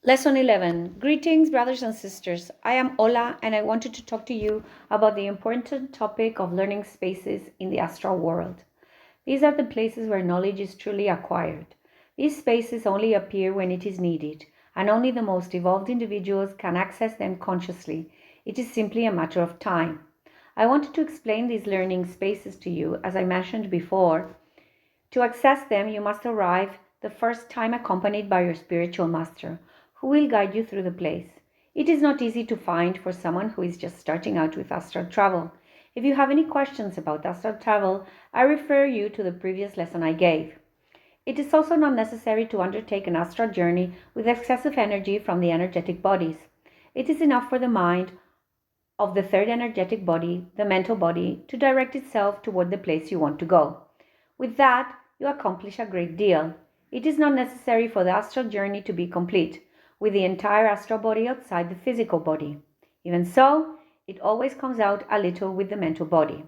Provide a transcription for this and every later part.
Lesson 11. Greetings, brothers and sisters. I am Ola, and I wanted to talk to you about the important topic of learning spaces in the astral world. These are the places where knowledge is truly acquired. These spaces only appear when it is needed, and only the most evolved individuals can access them consciously. It is simply a matter of time. I wanted to explain these learning spaces to you, as I mentioned before. To access them, you must arrive the first time accompanied by your spiritual master, who will guide you through the place. It is not easy to find for someone who is just starting out with astral travel. If you have any questions about astral travel, I refer you to the previous lesson I gave. It is also not necessary to undertake an astral journey with excessive energy from the energetic bodies. It is enough for the mind of the third energetic body, the mental body, to direct itself toward the place you want to go. With that, you accomplish a great deal. It is not necessary for the astral journey to be complete, with the entire astral body outside the physical body. Even so, it always comes out a little with the mental body.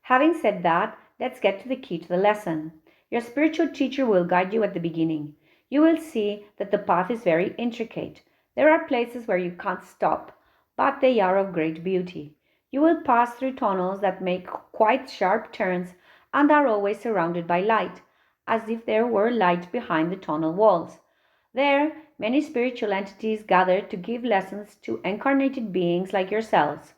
Having said that, let's get to the key to the lesson. Your spiritual teacher will guide you at the beginning. You will see that the path is very intricate. There are places where you can't stop, but they are of great beauty. You will pass through tunnels that make quite sharp turns and are always surrounded by light, as if there were light behind the tunnel walls. There, many spiritual entities gather to give lessons to incarnated beings like yourselves.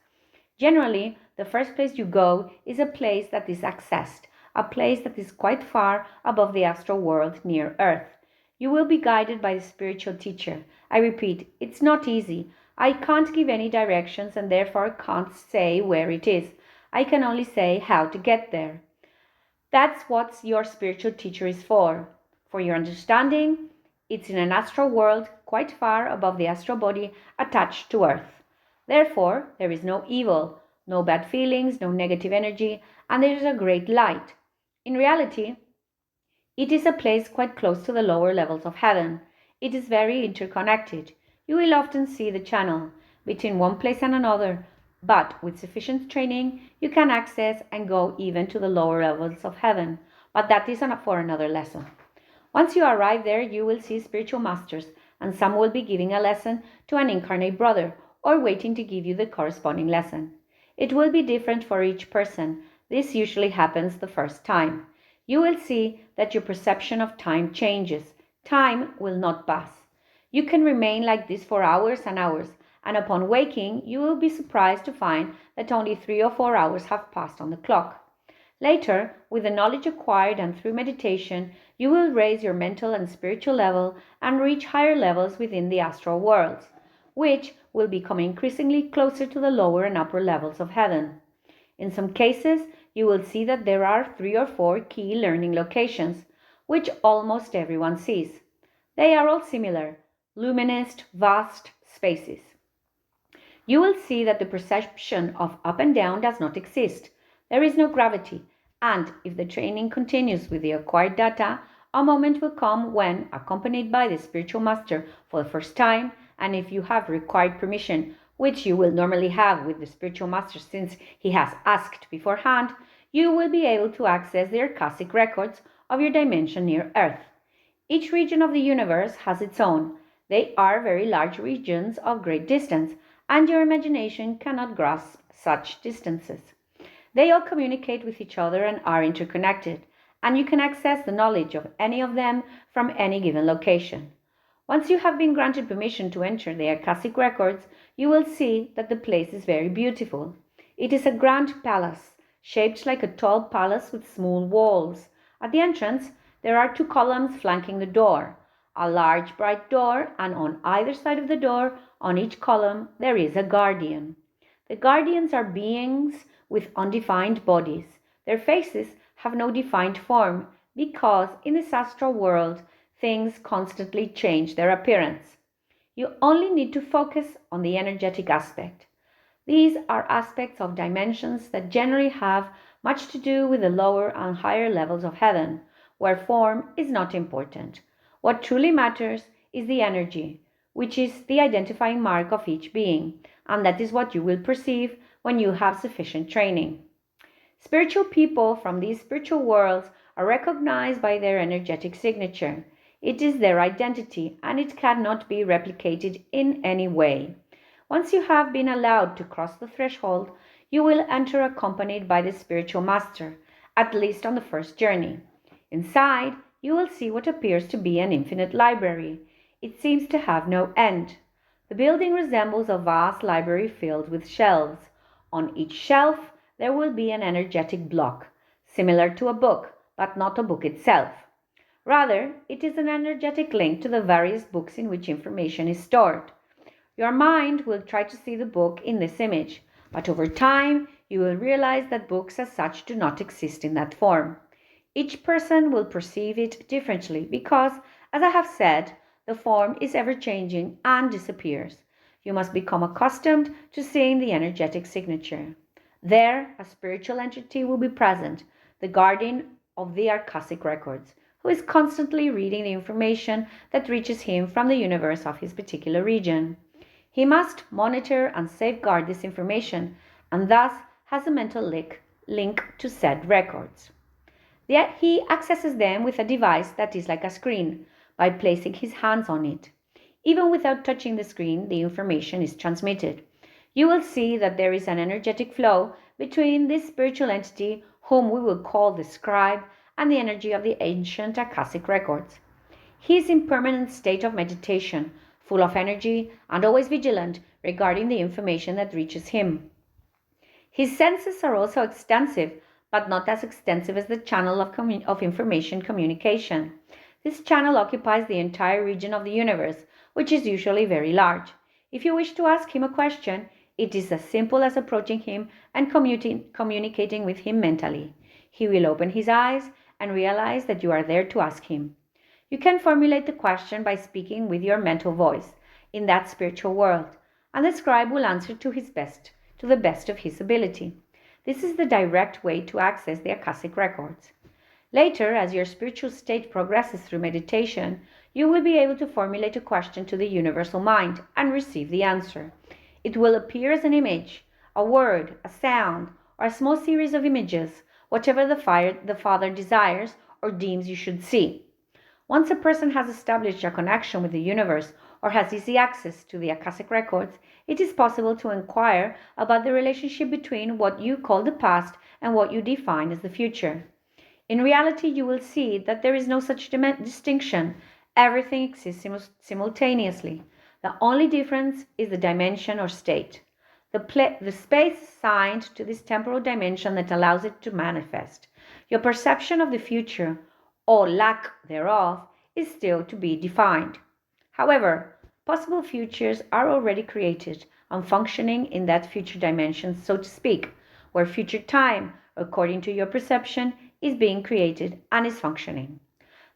Generally, the first place you go is a place that is accessed, a place that is quite far above the astral world near Earth. You will be guided by the spiritual teacher. I repeat, it's not easy. I can't give any directions and therefore can't say where it is. I can only say how to get there. That's what your spiritual teacher is for. For your understanding, it's in an astral world quite far above the astral body attached to Earth. Therefore, there is no evil, no bad feelings, no negative energy, and there is a great light. In reality, it is a place quite close to the lower levels of heaven. It is very interconnected. You will often see the channel between one place and another, but with sufficient training, you can access and go even to the lower levels of heaven. But that is for another lesson. Once you arrive there, you will see spiritual masters, and some will be giving a lesson to an incarnate brother or waiting to give you the corresponding lesson. It will be different for each person. This usually happens the first time. You will see that your perception of time changes. Time will not pass. You can remain like this for hours and hours, and upon waking, you will be surprised to find that only 3 or 4 hours have passed on the clock. Later, with the knowledge acquired and through meditation, you will raise your mental and spiritual level and reach higher levels within the astral worlds, which will become increasingly closer to the lower and upper levels of heaven. In some cases, you will see that there are 3 or 4 key learning locations, which almost everyone sees. They are all similar, luminous, vast spaces. You will see that the perception of up and down does not exist. There is no gravity, and if the training continues with the acquired data, a moment will come when, accompanied by the spiritual master for the first time, and if you have required permission, which you will normally have with the spiritual master since he has asked beforehand, you will be able to access the Akashic records of your dimension near Earth. Each region of the universe has its own. They are very large regions of great distance, and your imagination cannot grasp such distances. They all communicate with each other and are interconnected, and you can access the knowledge of any of them from any given location. Once you have been granted permission to enter the Akashic records, you will see that the place is very beautiful. It is a grand palace, shaped like a tall palace with smooth walls. At the entrance, there are 2 columns flanking the door, a large bright door, and on either side of the door, on each column, there is a guardian. The guardians are beings with undefined bodies. Their faces have no defined form because in this astral world, things constantly change their appearance. You only need to focus on the energetic aspect. These are aspects of dimensions that generally have much to do with the lower and higher levels of heaven, where form is not important. What truly matters is the energy, which is the identifying mark of each being, and that is what you will perceive when you have sufficient training. Spiritual people from these spiritual worlds are recognized by their energetic signature. It is their identity and it cannot be replicated in any way. Once you have been allowed to cross the threshold, you will enter accompanied by the spiritual master, at least on the first journey. Inside, you will see what appears to be an infinite library. It seems to have no end. The building resembles a vast library filled with shelves. On each shelf, there will be an energetic block, similar to a book, but not a book itself. Rather, it is an energetic link to the various books in which information is stored. Your mind will try to see the book in this image, but over time, you will realize that books as such do not exist in that form. Each person will perceive it differently because, as I have said, the form is ever changing and disappears. You must become accustomed to seeing the energetic signature. There, a spiritual entity will be present, the guardian of the Akashic records, who is constantly reading the information that reaches him from the universe of his particular region. He must monitor and safeguard this information and thus has a mental link to said records. Yet he accesses them with a device that is like a screen by placing his hands on it. Even without touching the screen, the information is transmitted. You will see that there is an energetic flow between this spiritual entity, whom we will call the scribe, and the energy of the ancient Akashic records. He is in permanent state of meditation, full of energy and always vigilant regarding the information that reaches him. His senses are also extensive, but not as extensive as the channel of information communication. This channel occupies the entire region of the universe, which is usually very large. If you wish to ask him a question, it is as simple as approaching him and communicating with him mentally. He will open his eyes and realize that you are there to ask him. You can formulate the question by speaking with your mental voice in that spiritual world, and the scribe will answer to the best of his ability. This is the direct way to access the Akashic records. Later, as your spiritual state progresses through meditation, you will be able to formulate a question to the universal mind and receive the answer. It will appear as an image, a word, a sound, or a small series of images, whatever the Father desires or deems you should see. Once a person has established a connection with the universe or has easy access to the Akashic records, it is possible to inquire about the relationship between what you call the past and what you define as the future. In reality, you will see that there is no such distinction. Everything exists simultaneously. The only difference is the dimension or state, the space assigned to this temporal dimension that allows it to manifest. Your perception of the future, or lack thereof, is still to be defined. However, possible futures are already created and functioning in that future dimension, so to speak, where future time, according to your perception, is being created and is functioning.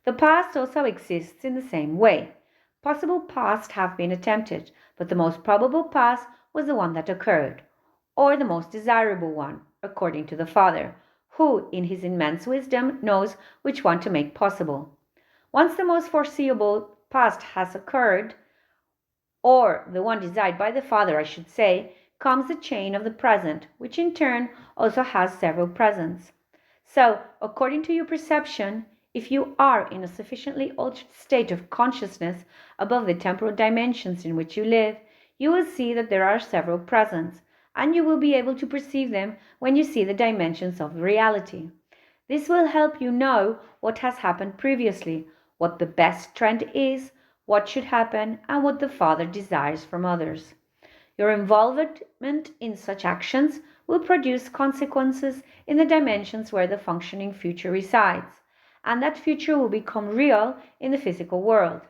The past also exists in the same way. Possible past have been attempted, but the most probable past was the one that occurred, or the most desirable one, according to the Father, who, in his immense wisdom, knows which one to make possible. Once the most foreseeable past has occurred, or the one desired by the Father, I should say, comes the chain of the present, which in turn also has several presents. So, according to your perception, if you are in a sufficiently altered state of consciousness above the temporal dimensions in which you live, you will see that there are several presents, and you will be able to perceive them when you see the dimensions of reality. This will help you know what has happened previously, what the best trend is, what should happen, and what the Father desires from others. Your involvement in such actions will produce consequences in the dimensions where the functioning future resides, and that future will become real in the physical world.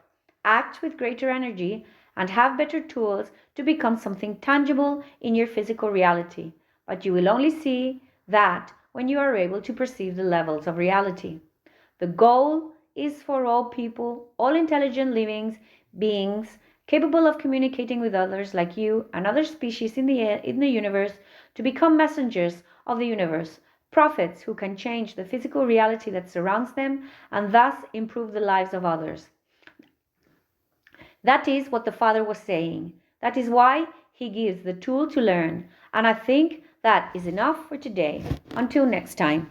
Act with greater energy and have better tools to become something tangible in your physical reality, but you will only see that when you are able to perceive the levels of reality. The goal is for all people, all intelligent living beings, capable of communicating with others like you and other species in the universe, to become messengers of the universe, prophets who can change the physical reality that surrounds them and thus improve the lives of others. That is what the Father was saying. That is why he gives the tool to learn. And I think that is enough for today. Until next time.